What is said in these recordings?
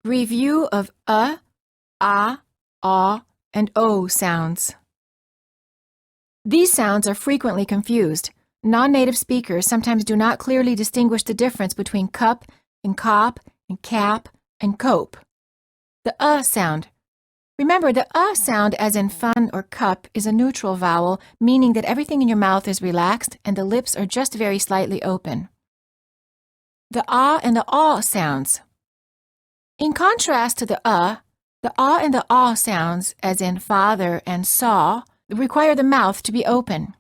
Review of ah, and o sounds. These sounds are frequently confused. Non-native speakers sometimes do not clearly distinguish the difference between cup and cop and cap and cope. The sound. Remember, the sound, as in fun or cup, is a neutral vowel, meaning that everything in your mouth is relaxed and the lips are just very slightly open. The and the aw sounds. In contrast to the and the aw sounds, as in father and saw, require the mouth to be open.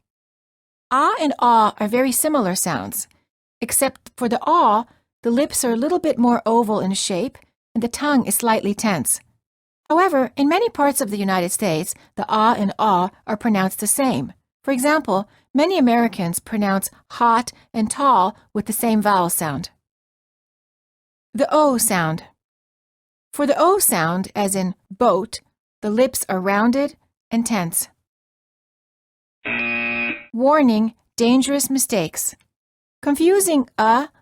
And aw are very similar sounds, except for the the lips are a little bit more oval in shape and the tongue is slightly tense. However, in many parts of the United States, the and aw are pronounced the same. For example, many Americans pronounce hot and tall with the same vowel sound. The o sound. For the o sound, as in boat, the lips are rounded and tense. Warning: dangerous mistakes. Confusing aw,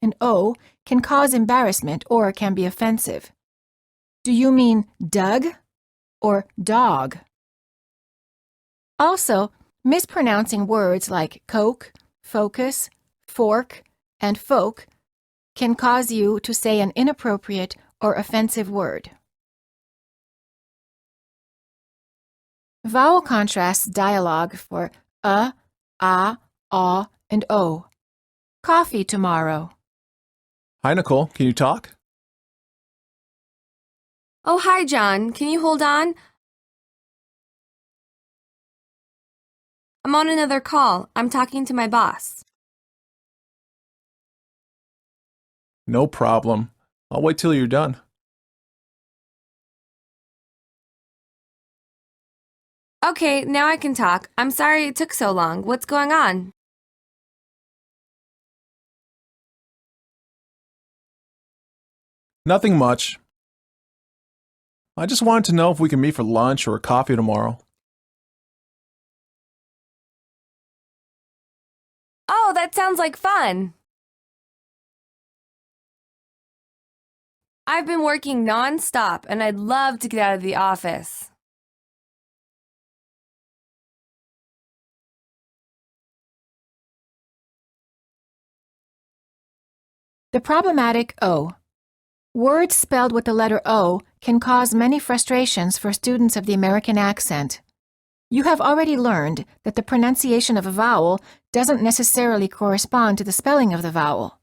and o can cause embarrassment or can be offensive. Do you mean Doug or dog? Also, mispronouncing words like coke, focus, fork, and folk can cause you to say an inappropriate or offensive word. Vowel contrasts dialogue for aw, and o. Coffee tomorrow. Hi, Nicole. Can you talk? Oh, hi, John. Can you hold on? I'm on another call. I'm talking to my boss. No problem. I'll wait till you're done. Okay, now I can talk. I'm sorry it took so long. What's going on? Nothing much. I just wanted to know if we can meet for lunch or coffee tomorrow. Oh, that sounds like fun. I've been working non-stop and I'd love to get out of the office. The problematic o. Words spelled with the letter O can cause many frustrations for students of the American accent. You have already learned that the pronunciation of a vowel doesn't necessarily correspond to the spelling of the vowel.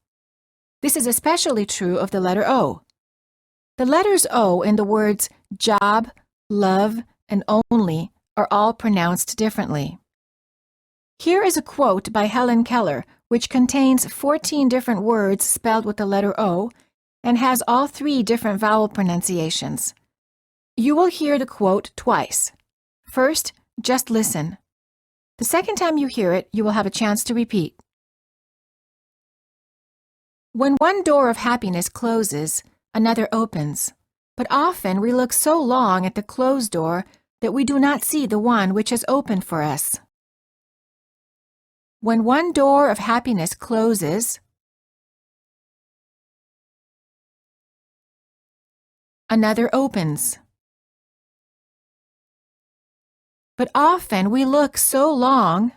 This is especially true of the letter O. The letters O in the words job, love, and only are all pronounced differently. Here is a quote by Helen Keller, which contains 14 different words spelled with the letter O and has all 3 different vowel pronunciations. You will hear the quote twice. First, just listen. The second time you hear it, you will have a chance to repeat. When one door of happiness closes, another opens. But often we look so long at the closed door that we do not see the one which has opened for us. When one door of happiness closes, another opens. But often we look so long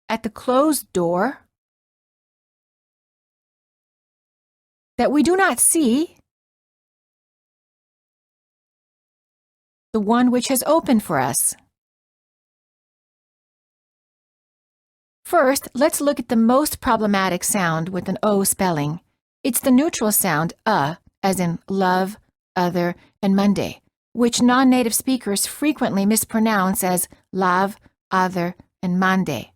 at the closed door that we do not see the one which has opened for us. First, let's look at the most problematic sound with an O spelling. It's the neutral sound as in love, other, and Monday, which non-native speakers frequently mispronounce as lav, other, and Monday.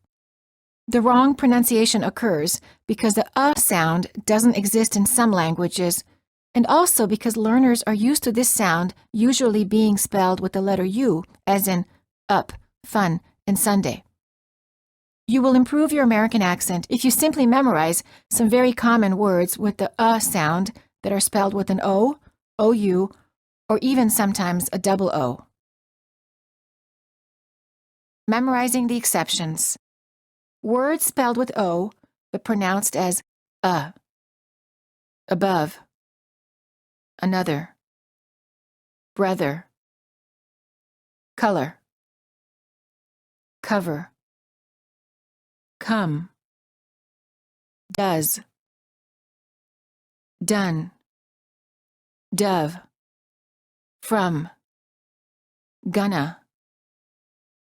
The wrong pronunciation occurs because the sound doesn't exist in some languages, and also because learners are used to this sound usually being spelled with the letter U, as in up, fun, and Sunday. You will improve your American accent if you simply memorize some very common words with the sound that are spelled with an O, OU, or even sometimes a double O. Memorizing the exceptions. Words spelled with O, but pronounced as above, another, brother, color, cover, come, does, done, dove, from, gonna,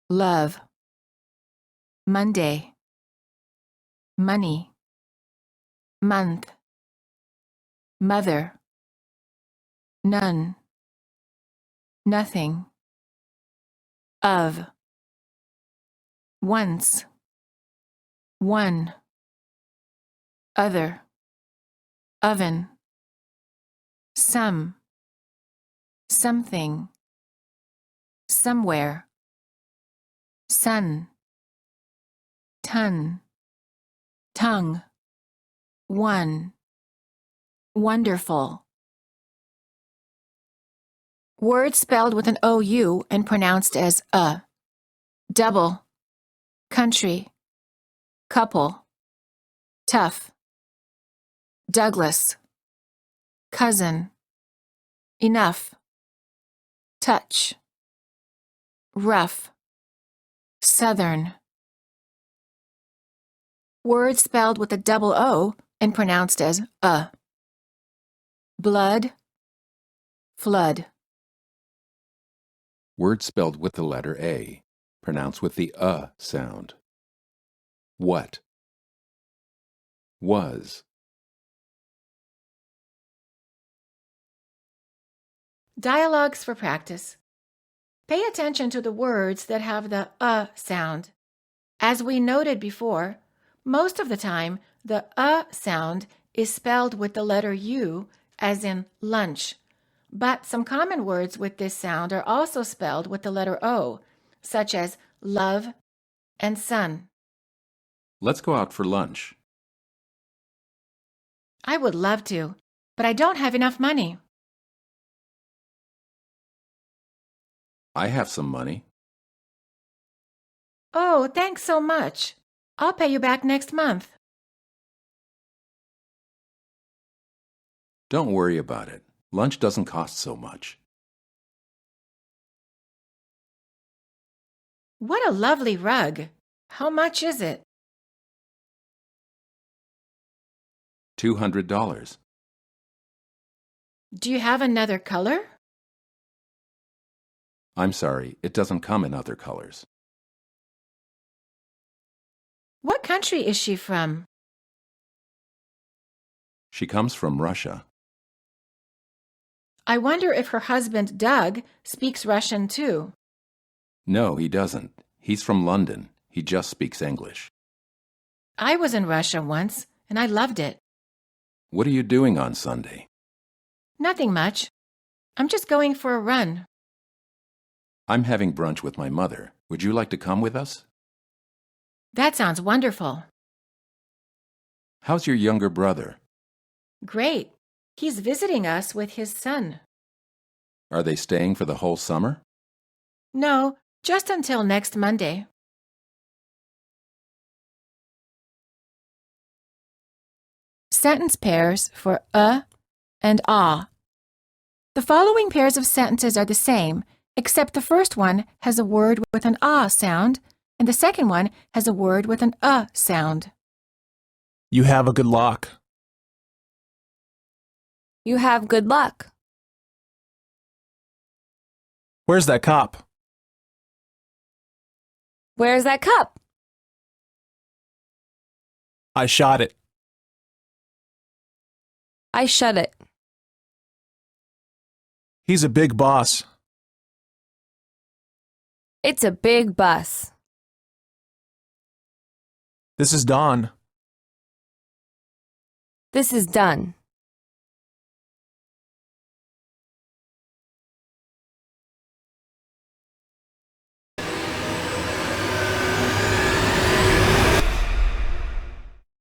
love, Monday, money, month, mother, none, nothing, of, once, one, other, oven, some, something, somewhere, sun, ton, tongue, one, wonderful. Words spelled with an OU and pronounced as double, country, couple, tough, Douglas, cousin, enough, touch, rough, southern. Words spelled with a double O and pronounced as blood, flood. Words spelled with the letter A, pronounced with the sound. What? Was. Dialogues for practice. Pay attention to the words that have the sound. As we noted before, most of the time the sound is spelled with the letter U, as in lunch. But some common words with this sound are also spelled with the letter O, such as love and sun. Let's go out for lunch. I would love to, but I don't have enough money. I have some money. Oh, thanks so much. I'll pay you back next month. Don't worry about it. Lunch doesn't cost so much. What a lovely rug. How much is it? $200. Do you have another color? I'm sorry, it doesn't come in other colors. What country is she from? She comes from Russia. I wonder if her husband, Doug, speaks Russian too. No, he doesn't. He's from London. He just speaks English. I was in Russia once, and I loved it. What are you doing on Sunday? Nothing much. I'm just going for a run. I'm having brunch with my mother. Would you like to come with us? That sounds wonderful. How's your younger brother? Great. He's visiting us with his son. Are they staying for the whole summer? No, just until next Monday. Sentence pairs for and ah. The following pairs of sentences are the same, except the first one has a word with an ah sound, and the second one has a word with an sound. You have a good lock. You have good luck. Where's that cop? Where's that cup? I shot it. I shut it. He's a big boss. It's a big bus. This is Dawn. This is done.